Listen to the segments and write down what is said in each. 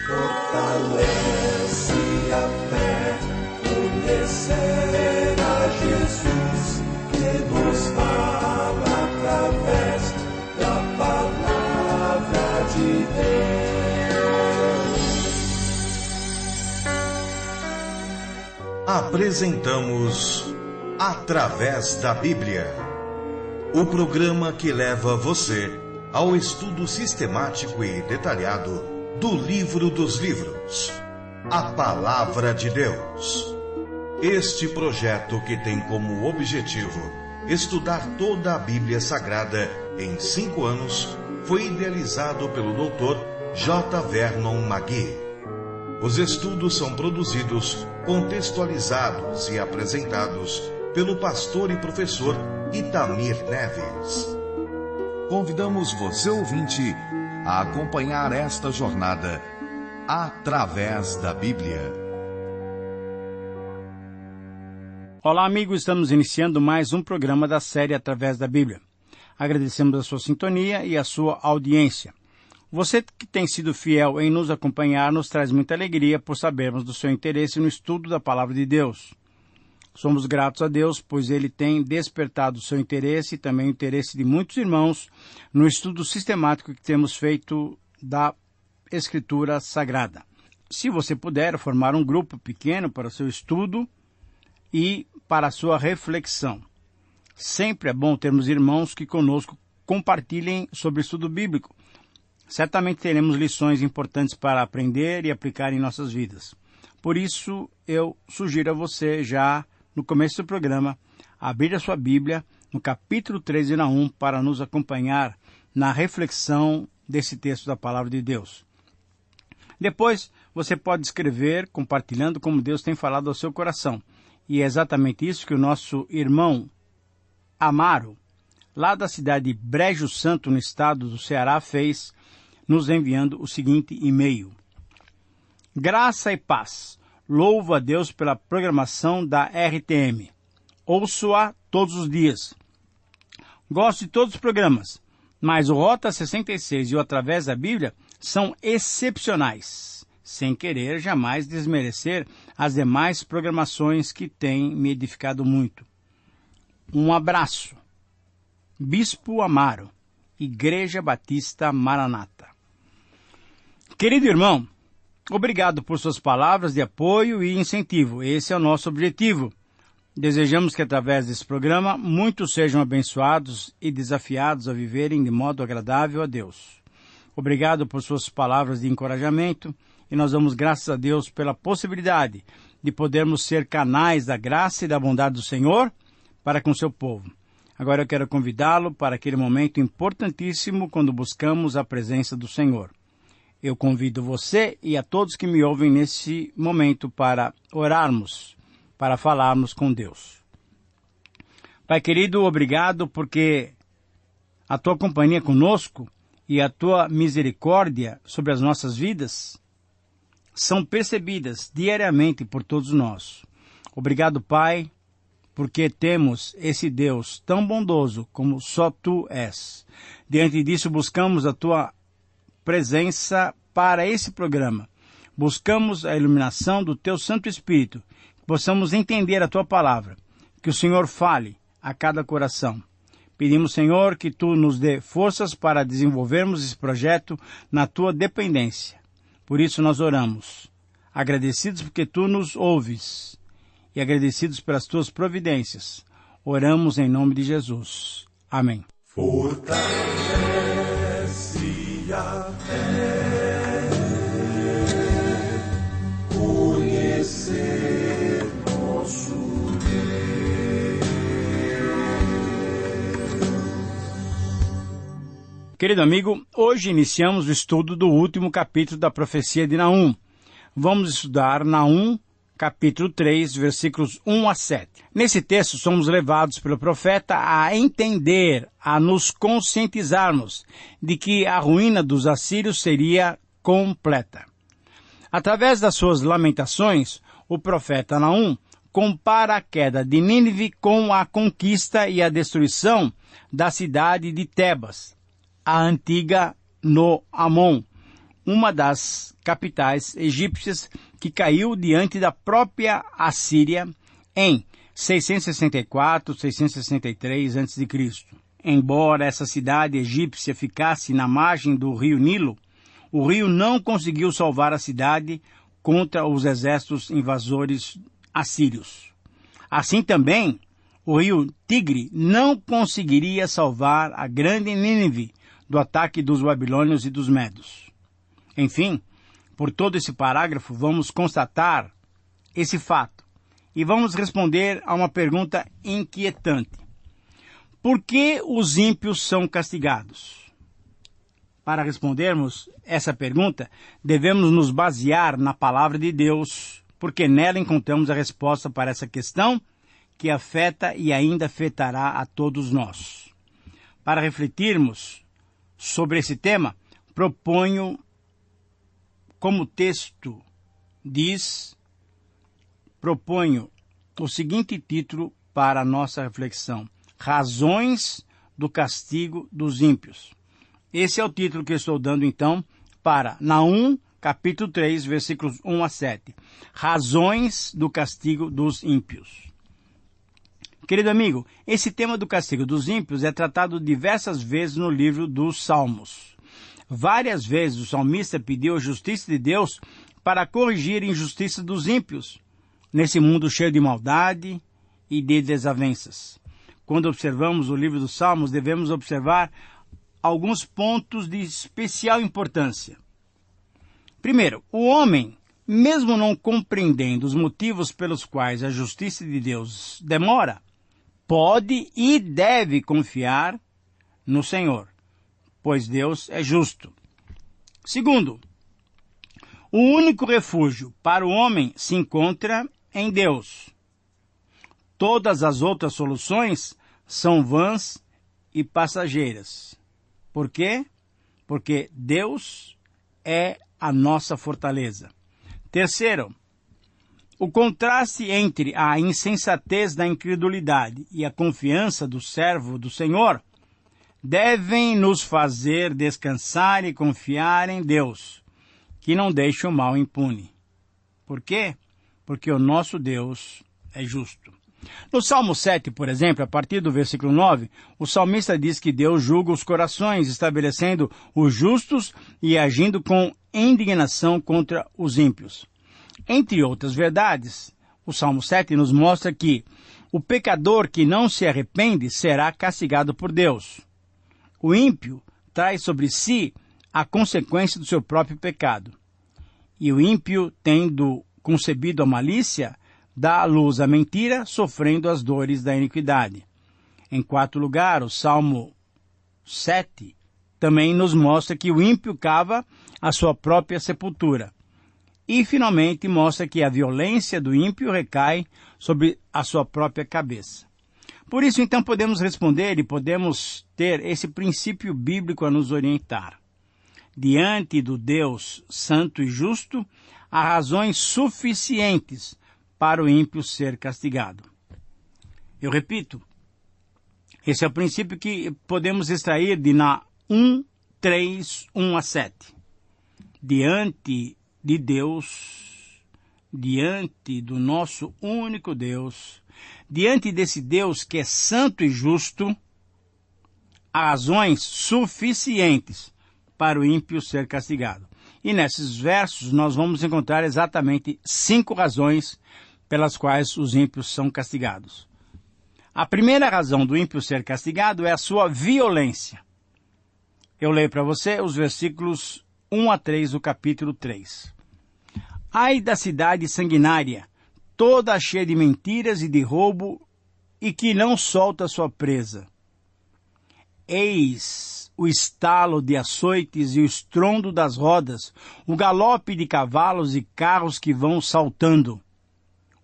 Fortalece a fé, conhecer a Jesus, que nos fala através da palavra de Deus. Apresentamos Através da Bíblia, o programa que leva você ao estudo sistemático e detalhado do livro dos livros, a Palavra de Deus. Este projeto, que tem como objetivo estudar toda a Bíblia Sagrada em 5 anos, foi idealizado pelo Dr. J. Vernon McGee. Os estudos são produzidos, contextualizados e apresentados pelo pastor e professor Itamir Neves. Convidamos você, ouvinte, a acompanhar esta jornada através da Bíblia. Olá, amigos, estamos iniciando mais um programa da série Através da Bíblia. Agradecemos a sua sintonia e a sua audiência. Você que tem sido fiel em nos acompanhar nos traz muita alegria por sabermos do seu interesse no estudo da Palavra de Deus. Somos gratos a Deus, pois Ele tem despertado o seu interesse e também o interesse de muitos irmãos no estudo sistemático que temos feito da Escritura Sagrada. Se você puder formar um grupo pequeno para o seu estudo e para a sua reflexão. Sempre é bom termos irmãos que conosco compartilhem sobre o estudo bíblico. Certamente teremos lições importantes para aprender e aplicar em nossas vidas. Por isso, eu sugiro a você já no começo do programa, abrir a sua Bíblia no capítulo 3 de Naum para nos acompanhar na reflexão desse texto da Palavra de Deus. Depois, você pode escrever compartilhando como Deus tem falado ao seu coração. E é exatamente isso que o nosso irmão Amaro, lá da cidade de Brejo Santo, no estado do Ceará, fez, nos enviando o seguinte e-mail. Graça e paz. Louvo a Deus pela programação da RTM. Ouço-a todos os dias. Gosto de todos os programas, mas o Rota 66 e o Através da Bíblia são excepcionais, sem querer jamais desmerecer as demais programações que têm me edificado muito. Um abraço. Bispo Amaro, Igreja Batista Maranata. Querido irmão, obrigado por suas palavras de apoio e incentivo. Esse é o nosso objetivo. Desejamos que, através desse programa, muitos sejam abençoados e desafiados a viverem de modo agradável a Deus. Obrigado por suas palavras de encorajamento e nós damos graças a Deus pela possibilidade de podermos ser canais da graça e da bondade do Senhor para com seu povo. Agora eu quero convidá-lo para aquele momento importantíssimo quando buscamos a presença do Senhor. Eu convido você e a todos que me ouvem nesse momento para orarmos, para falarmos com Deus. Pai querido, obrigado porque a tua companhia conosco e a tua misericórdia sobre as nossas vidas são percebidas diariamente por todos nós. Obrigado, Pai, porque temos esse Deus tão bondoso como só tu és. Diante disso, buscamos a tua presença para esse programa. Buscamos a iluminação do teu Santo Espírito, que possamos entender a tua palavra, que o Senhor fale a cada coração. Pedimos, Senhor, que tu nos dê forças para desenvolvermos esse projeto na tua dependência. Por isso nós oramos, agradecidos porque tu nos ouves e agradecidos pelas tuas providências. Oramos em nome de Jesus. Amém. Fortalece a fé, conhecer nosso Deus. Querido amigo, hoje iniciamos o estudo do último capítulo da profecia de Naum. Vamos estudar Naum, capítulo 3, versículos 1 a 7. Nesse texto, somos levados pelo profeta a entender, a nos conscientizarmos de que a ruína dos assírios seria completa. Através das suas lamentações, o profeta Naum compara a queda de Nínive com a conquista e a destruição da cidade de Tebas, a antiga no Amon, uma das capitais egípcias que caiu diante da própria Assíria em 664-663 a.C. Embora essa cidade egípcia ficasse na margem do rio Nilo, o rio não conseguiu salvar a cidade contra os exércitos invasores assírios. Assim também, o rio Tigre não conseguiria salvar a grande Nínive do ataque dos babilônios e dos medos. Enfim, por todo esse parágrafo, vamos constatar esse fato e vamos responder a uma pergunta inquietante. Por que os ímpios são castigados? Para respondermos essa pergunta, devemos nos basear na palavra de Deus, porque nela encontramos a resposta para essa questão que afeta e ainda afetará a todos nós. Para refletirmos sobre esse tema, proponho, como o texto diz, o seguinte título para a nossa reflexão: Razões do castigo dos ímpios. Esse é o título que eu estou dando, então, para Naum, capítulo 3, versículos 1 a 7. Razões do castigo dos ímpios. Querido amigo, esse tema do castigo dos ímpios é tratado diversas vezes no livro dos Salmos. Várias vezes o salmista pediu a justiça de Deus para corrigir a injustiça dos ímpios, nesse mundo cheio de maldade e de desavenças. Quando observamos o livro dos Salmos, devemos observar alguns pontos de especial importância. Primeiro, o homem, mesmo não compreendendo os motivos pelos quais a justiça de Deus demora, pode e deve confiar no Senhor, pois Deus é justo. Segundo, o único refúgio para o homem se encontra em Deus. Todas as outras soluções são vãs e passageiras. Por quê? Porque Deus é a nossa fortaleza. Terceiro, o contraste entre a insensatez da incredulidade e a confiança do servo do Senhor devem nos fazer descansar e confiar em Deus, que não deixa o mal impune. Por quê? Porque o nosso Deus é justo. No Salmo 7, por exemplo, a partir do versículo 9, o salmista diz que Deus julga os corações, estabelecendo os justos e agindo com indignação contra os ímpios. Entre outras verdades, o Salmo 7 nos mostra que o pecador que não se arrepende será castigado por Deus. O ímpio traz sobre si a consequência do seu próprio pecado. E o ímpio, tendo concebido a malícia, dá à luz a mentira, sofrendo as dores da iniquidade. Em quarto lugar, o Salmo 7 também nos mostra que o ímpio cava a sua própria sepultura. E, finalmente, mostra que a violência do ímpio recai sobre a sua própria cabeça. Por isso, então, podemos responder e podemos ter esse princípio bíblico a nos orientar. Diante do Deus santo e justo, há razões suficientes para o ímpio ser castigado. Eu repito, esse é o princípio que podemos extrair de Naum 3, 1 a 7. Diante de Deus, diante do nosso único Deus, diante desse Deus que é santo e justo, há razões suficientes para o ímpio ser castigado. E nesses versos nós vamos encontrar exatamente 5 razões pelas quais os ímpios são castigados. A primeira razão do ímpio ser castigado é a sua violência. Eu leio para você os versículos 1 a 3 do capítulo 3. Ai da cidade sanguinária, toda cheia de mentiras e de roubo, e que não solta sua presa. Eis o estalo de açoites e o estrondo das rodas, o galope de cavalos e carros que vão saltando.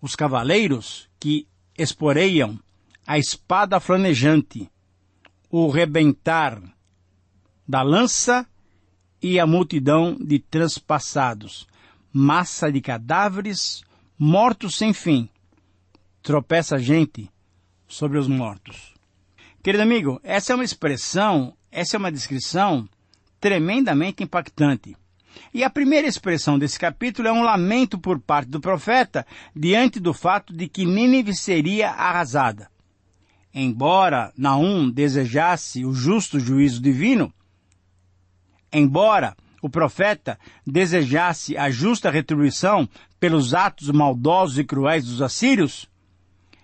Os cavaleiros que esporeiam, a espada flamejante, o rebentar da lança e a multidão de transpassados, massa de cadáveres, mortos sem fim. Tropeça a gente sobre os mortos. Querido amigo, essa é uma descrição tremendamente impactante. E a primeira expressão desse capítulo é um lamento por parte do profeta diante do fato de que Nínive seria arrasada. Embora Naum desejasse o justo juízo divino, embora o profeta desejasse a justa retribuição pelos atos maldosos e cruéis dos assírios,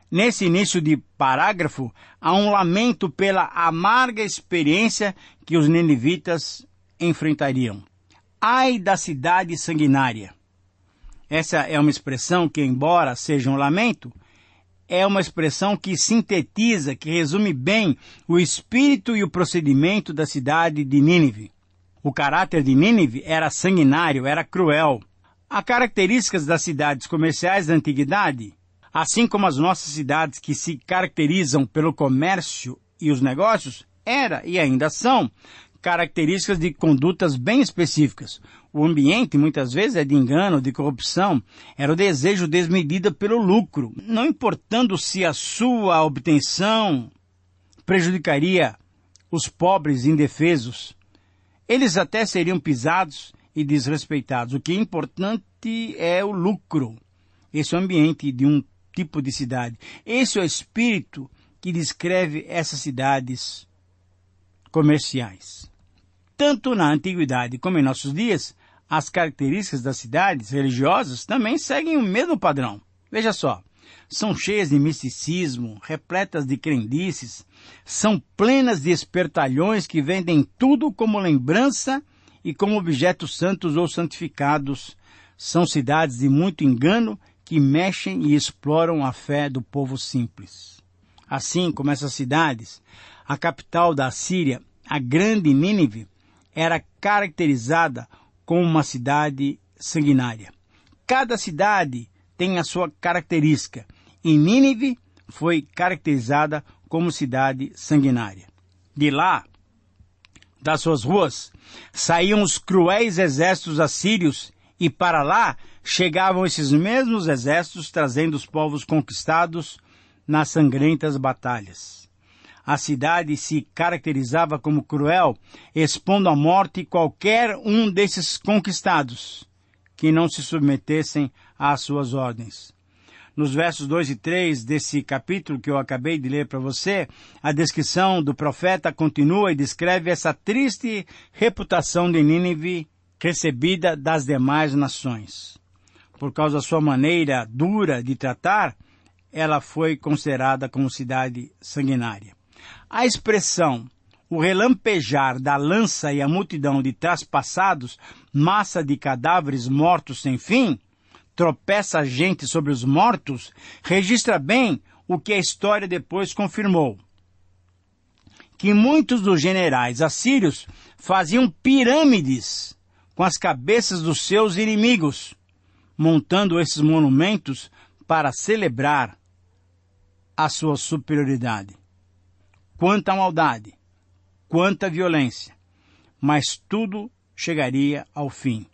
nesse início de parágrafo há um lamento pela amarga experiência que os ninivitas enfrentariam. Ai da cidade sanguinária! Essa é uma expressão que, embora seja um lamento, é uma expressão que sintetiza, que resume bem o espírito e o procedimento da cidade de Nínive. O caráter de Nínive era sanguinário, era cruel. Há características das cidades comerciais da antiguidade, assim como as nossas cidades que se caracterizam pelo comércio e os negócios, era e ainda são características de condutas bem específicas. O ambiente, muitas vezes, é de engano, de corrupção. Era o desejo desmedido pelo lucro, não importando se a sua obtenção prejudicaria os pobres indefesos. Eles até seriam pisados e desrespeitados. O que é importante é o lucro. Esse é o ambiente de um tipo de cidade. Esse é o espírito que descreve essas cidades comerciais. Tanto na antiguidade como em nossos dias, as características das cidades religiosas também seguem o mesmo padrão. Veja só, são cheias de misticismo, repletas de crendices, são plenas de espertalhões que vendem tudo como lembrança e como objetos santos ou santificados. São cidades de muito engano que mexem e exploram a fé do povo simples. Assim como essas cidades, a capital da Assíria, a grande Nínive, era caracterizada como uma cidade sanguinária. Cada cidade tem a sua característica, e Nínive foi caracterizada como cidade sanguinária. De lá, das suas ruas, saíam os cruéis exércitos assírios, e para lá chegavam esses mesmos exércitos trazendo os povos conquistados nas sangrentas batalhas. A cidade se caracterizava como cruel, expondo à morte qualquer um desses conquistados que não se submetessem às suas ordens. Nos versos 2 e 3 desse capítulo que eu acabei de ler para você, a descrição do profeta continua e descreve essa triste reputação de Nínive recebida das demais nações. Por causa da sua maneira dura de tratar, ela foi considerada como cidade sanguinária. A expressão, o relampejar da lança e a multidão de traspassados, massa de cadáveres mortos sem fim, tropeça a gente sobre os mortos, registra bem o que a história depois confirmou. Que muitos dos generais assírios faziam pirâmides com as cabeças dos seus inimigos, montando esses monumentos para celebrar a sua superioridade. Quanta maldade, quanta violência, mas tudo chegaria ao fim.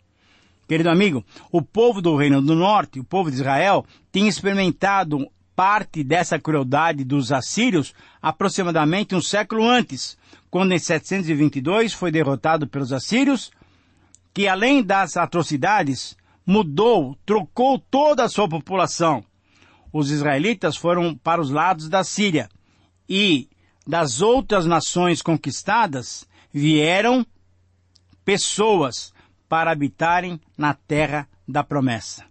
Querido amigo, o povo do Reino do Norte, o povo de Israel, tinha experimentado parte dessa crueldade dos assírios aproximadamente um século antes, quando em 722 foi derrotado pelos assírios, que além das atrocidades, trocou toda a sua população. Os israelitas foram para os lados da Síria e das outras nações conquistadas vieram pessoas para habitarem na terra da promessa.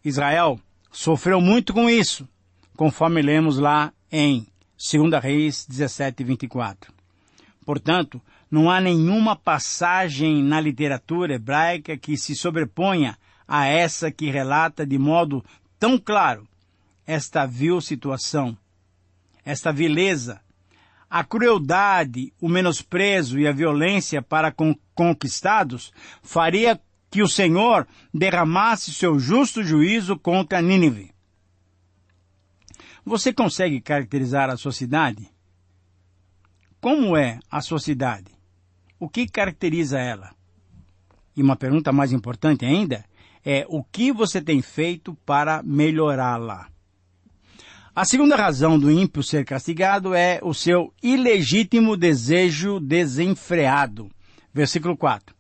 Israel sofreu muito com isso, conforme lemos lá em 2 Reis 17, 24. Portanto, não há nenhuma passagem na literatura hebraica que se sobreponha a essa que relata de modo tão claro esta vil situação, esta vileza, a crueldade, o menosprezo e a violência para conquistados faria que o Senhor derramasse seu justo juízo contra Nínive. Você consegue caracterizar a sua cidade? Como é a sua cidade? O que caracteriza ela? E uma pergunta mais importante ainda é o que você tem feito para melhorá-la? A segunda razão do ímpio ser castigado é o seu ilegítimo desejo desenfreado. Versículo 4.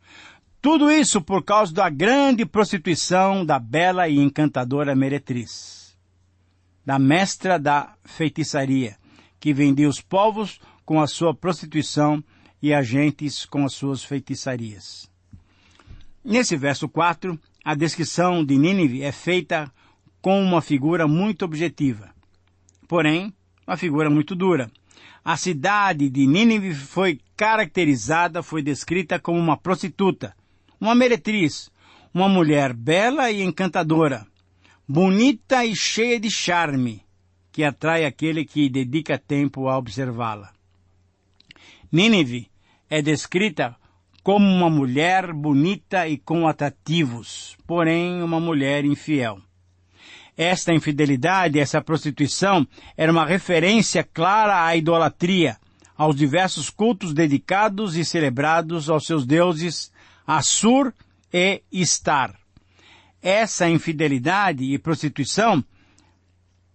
Tudo isso por causa da grande prostituição da bela e encantadora meretriz, da mestra da feitiçaria, que vendia os povos com a sua prostituição e as gentes com as suas feitiçarias. Nesse verso 4, a descrição de Nínive é feita com uma figura muito objetiva, porém, uma figura muito dura. A cidade de Nínive foi descrita como uma prostituta, uma meretriz, uma mulher bela e encantadora, bonita e cheia de charme, que atrai aquele que dedica tempo a observá-la. Nínive é descrita como uma mulher bonita e com atrativos, porém uma mulher infiel. Esta infidelidade, essa prostituição, era uma referência clara à idolatria, aos diversos cultos dedicados e celebrados aos seus deuses Assur e Istar. Essa infidelidade e prostituição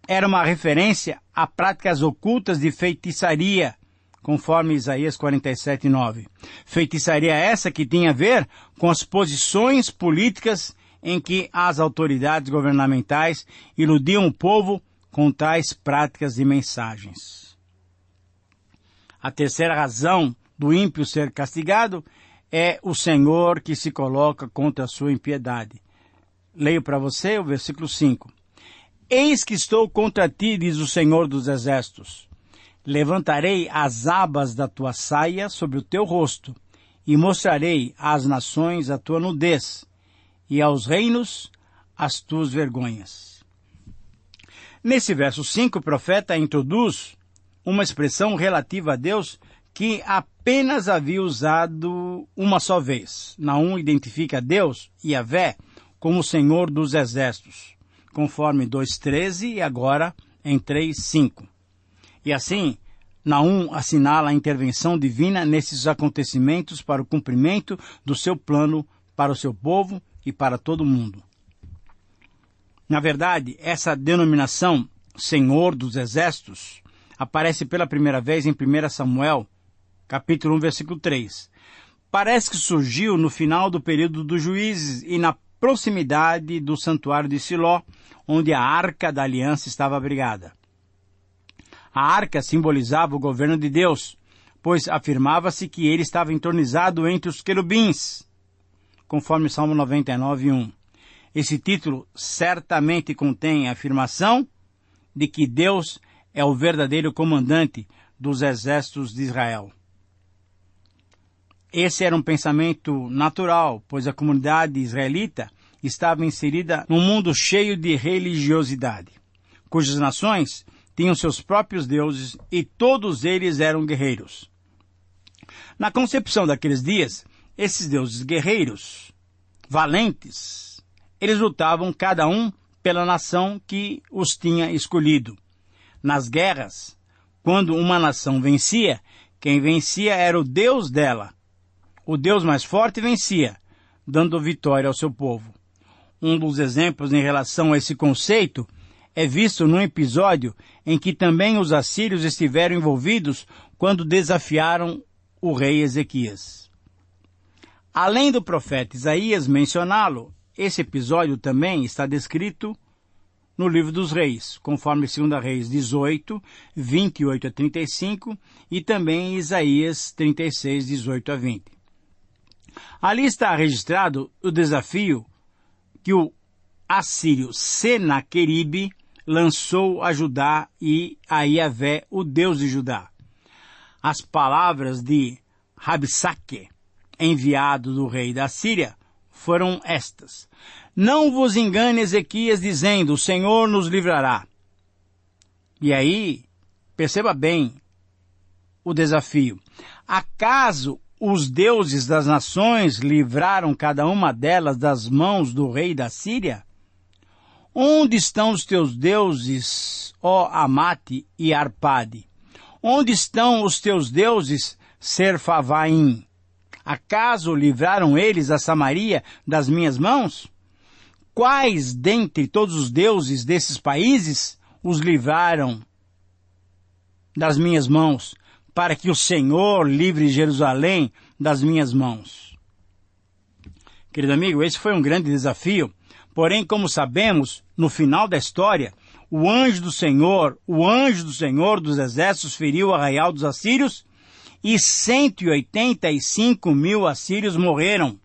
era uma referência a práticas ocultas de feitiçaria, conforme Isaías 47:9. Feitiçaria essa que tinha a ver com as posições políticas em que as autoridades governamentais iludiam o povo com tais práticas e mensagens. A terceira razão do ímpio ser castigado é o Senhor que se coloca contra a sua impiedade. Leio para você o versículo 5. Eis que estou contra ti, diz o Senhor dos Exércitos. Levantarei as abas da tua saia sobre o teu rosto, e mostrarei às nações a tua nudez, e aos reinos as tuas vergonhas. Nesse verso 5, o profeta introduz uma expressão relativa a Deus que apenas havia usado uma só vez. Naum identifica Deus, Yahvé, como o Senhor dos Exércitos, conforme 2:13 e agora em 3:5. E assim, Naum assinala a intervenção divina nesses acontecimentos para o cumprimento do seu plano para o seu povo e para todo o mundo. Na verdade, essa denominação, Senhor dos Exércitos, aparece pela primeira vez em 1 Samuel, capítulo 1, versículo 3. Parece que surgiu no final do período dos juízes e na proximidade do santuário de Siló, onde a Arca da Aliança estava abrigada. A arca simbolizava o governo de Deus, pois afirmava-se que ele estava entronizado entre os querubins, conforme Salmo 99:1. Esse título certamente contém a afirmação de que Deus é o verdadeiro comandante dos exércitos de Israel. Esse era um pensamento natural, pois a comunidade israelita estava inserida num mundo cheio de religiosidade, cujas nações tinham seus próprios deuses e todos eles eram guerreiros. Na concepção daqueles dias, esses deuses guerreiros, valentes, eles lutavam cada um pela nação que os tinha escolhido. Nas guerras, quando uma nação vencia, quem vencia era o Deus dela. O Deus mais forte vencia, dando vitória ao seu povo. Um dos exemplos em relação a esse conceito é visto num episódio em que também os assírios estiveram envolvidos quando desafiaram o rei Ezequias. Além do profeta Isaías mencioná-lo, esse episódio também está descrito no livro dos reis, conforme 2 Reis 18, 28 a 35 e também Isaías 36, 18 a 20. Ali está registrado o desafio que o assírio Senaqueribe lançou a Judá e a Yahvé, o Deus de Judá. As palavras de Rabsaque, enviado do rei da Síria, foram estas: Não vos engane, Ezequias, dizendo, o Senhor nos livrará. E aí, perceba bem o desafio. Acaso os deuses das nações livraram cada uma delas das mãos do rei da Síria? Onde estão os teus deuses, ó Amate e Arpade? Onde estão os teus deuses, Serfavaim? Acaso livraram eles a Samaria das minhas mãos? Quais dentre todos os deuses desses países os livraram das minhas mãos, para que o Senhor livre Jerusalém das minhas mãos. Querido amigo, esse foi um grande desafio, porém, como sabemos, no final da história, o anjo do Senhor dos exércitos feriu o arraial dos assírios e 185 mil assírios morreram.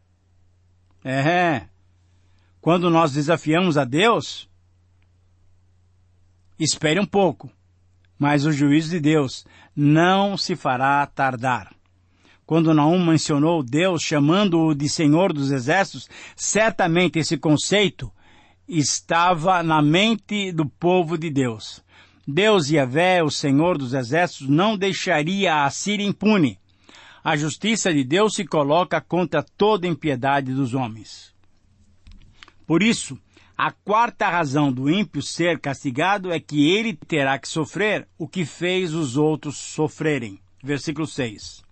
Quando nós desafiamos a Deus, espere um pouco, mas o juízo de Deus não se fará tardar. Quando Naum mencionou Deus chamando-o de Senhor dos Exércitos, certamente esse conceito estava na mente do povo de Deus. Deus Yahvé, o Senhor dos Exércitos, não deixaria a Assíria impune. A justiça de Deus se coloca contra toda impiedade dos homens. Por isso, a quarta razão do ímpio ser castigado é que ele terá que sofrer o que fez os outros sofrerem. Versículo 6.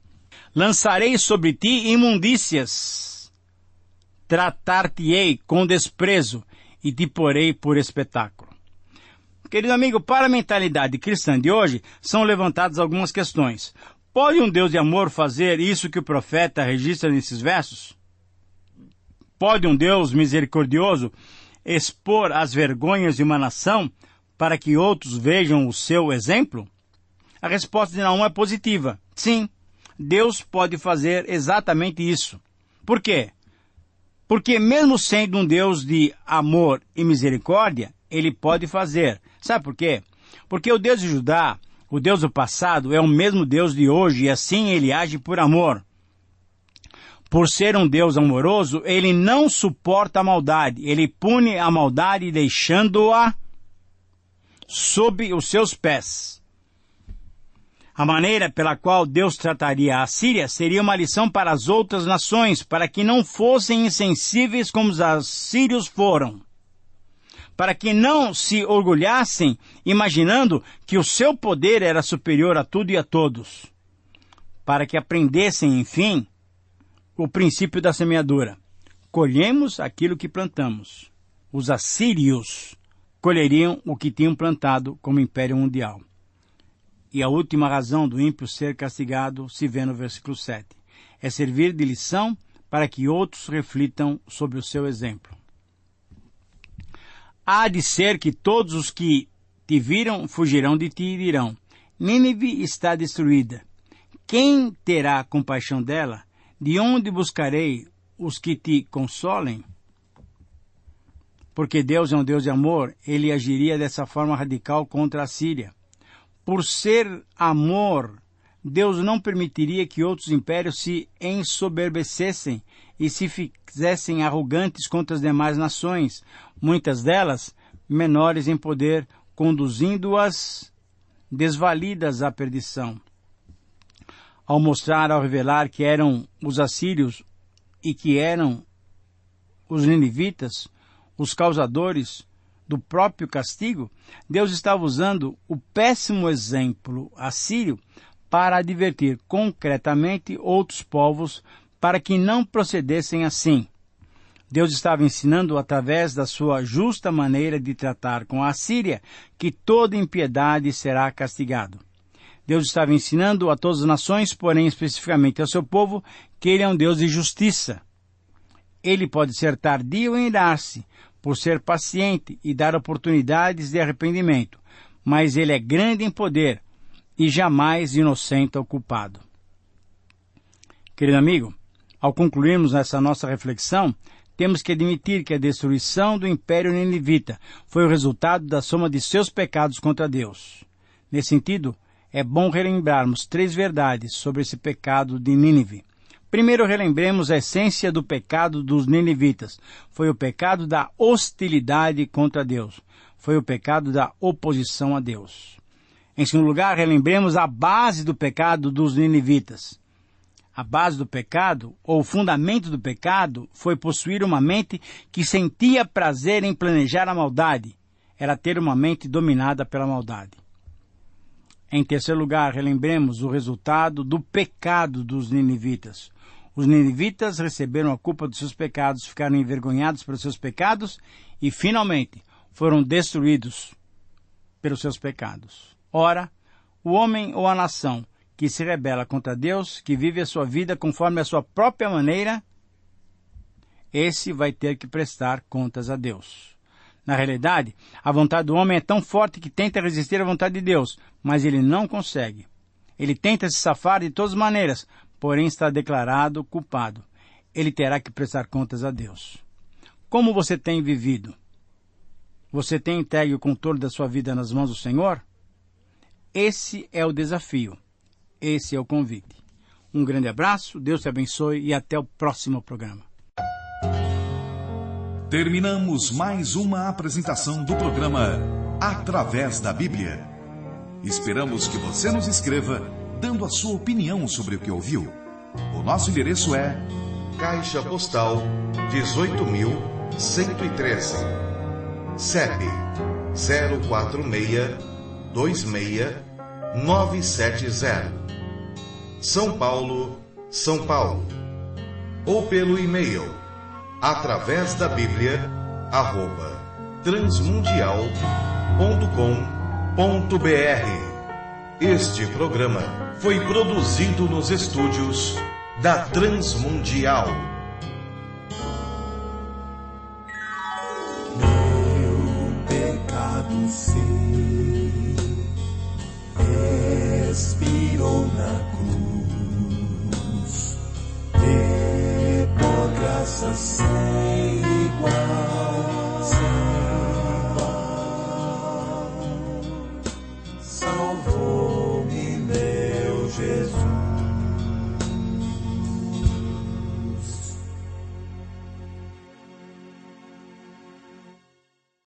Lançarei sobre ti imundícias, tratar-te-ei com desprezo e te porei por espetáculo. Querido amigo, para a mentalidade cristã de hoje, são levantadas algumas questões. Pode um Deus de amor fazer isso que o profeta registra nesses versos? Pode um Deus misericordioso expor as vergonhas de uma nação para que outros vejam o seu exemplo? A resposta de Naum é positiva. Sim, Deus pode fazer exatamente isso. Por quê? Porque mesmo sendo um Deus de amor e misericórdia, Ele pode fazer. Sabe por quê? Porque o Deus de Judá, o Deus do passado, é o mesmo Deus de hoje e assim Ele age por amor. Por ser um Deus amoroso, Ele não suporta a maldade. Ele pune a maldade deixando-a sob os seus pés. A maneira pela qual Deus trataria a Assíria seria uma lição para as outras nações, para que não fossem insensíveis como os assírios foram. Para que não se orgulhassem imaginando que o seu poder era superior a tudo e a todos. Para que aprendessem, enfim, o princípio da semeadura. Colhemos aquilo que plantamos. Os assírios colheriam o que tinham plantado como império mundial. E a última razão do ímpio ser castigado se vê no versículo 7. É servir de lição para que outros reflitam sobre o seu exemplo. Há de ser que todos os que te viram fugirão de ti e dirão: Nínive está destruída. Quem terá compaixão dela? De onde buscarei os que te consolem? Porque Deus é um Deus de amor, Ele agiria dessa forma radical contra a Síria. Por ser amor, Deus não permitiria que outros impérios se ensoberbecessem e se fizessem arrogantes contra as demais nações, muitas delas menores em poder, conduzindo-as desvalidas à perdição. Ao revelar que eram os assírios e que eram os ninivitas, os causadores do próprio castigo, Deus estava usando o péssimo exemplo assírio para advertir concretamente outros povos para que não procedessem assim. Deus estava ensinando através da sua justa maneira de tratar com a Assíria que toda impiedade será castigado. Deus estava ensinando a todas as nações, porém especificamente ao seu povo, que Ele é um Deus de justiça. Ele pode ser tardio em irar-se, por ser paciente e dar oportunidades de arrependimento, mas Ele é grande em poder e jamais inocenta o culpado. Querido amigo, ao concluirmos essa nossa reflexão, temos que admitir que a destruição do Império Ninivita foi o resultado da soma de seus pecados contra Deus. Nesse sentido, é bom relembrarmos 3 verdades sobre esse pecado de Nínive. Primeiro, relembremos a essência do pecado dos ninivitas. Foi o pecado da hostilidade contra Deus. Foi o pecado da oposição a Deus. Em segundo lugar, relembremos a base do pecado dos ninivitas. A base do pecado, ou o fundamento do pecado, foi possuir uma mente que sentia prazer em planejar a maldade. Era ter uma mente dominada pela maldade. Em terceiro lugar, relembremos o resultado do pecado dos ninivitas. Os ninivitas receberam a culpa dos seus pecados, ficaram envergonhados pelos seus pecados e, finalmente, foram destruídos pelos seus pecados. Ora, o homem ou a nação que se rebela contra Deus, que vive a sua vida conforme a sua própria maneira, esse vai ter que prestar contas a Deus. Na realidade, a vontade do homem é tão forte que tenta resistir à vontade de Deus, mas ele não consegue. Ele tenta se safar de todas as maneiras, porém está declarado culpado. Ele terá que prestar contas a Deus. Como você tem vivido? Você tem entregue o controle da sua vida nas mãos do Senhor? Esse é o desafio. Esse é o convite. Um grande abraço, Deus te abençoe e até o próximo programa. Terminamos mais uma apresentação do programa Através da Bíblia. Esperamos que você nos escreva dando a sua opinião sobre o que ouviu. O nosso endereço é Caixa Postal 18.113, CEP 04626-970, São Paulo, São Paulo. Ou pelo e-mail através da Bíblia @transmundial.com.br. Este programa foi produzido nos estúdios da Transmundial. Meu pecado sei, expirou na cruz, e por graça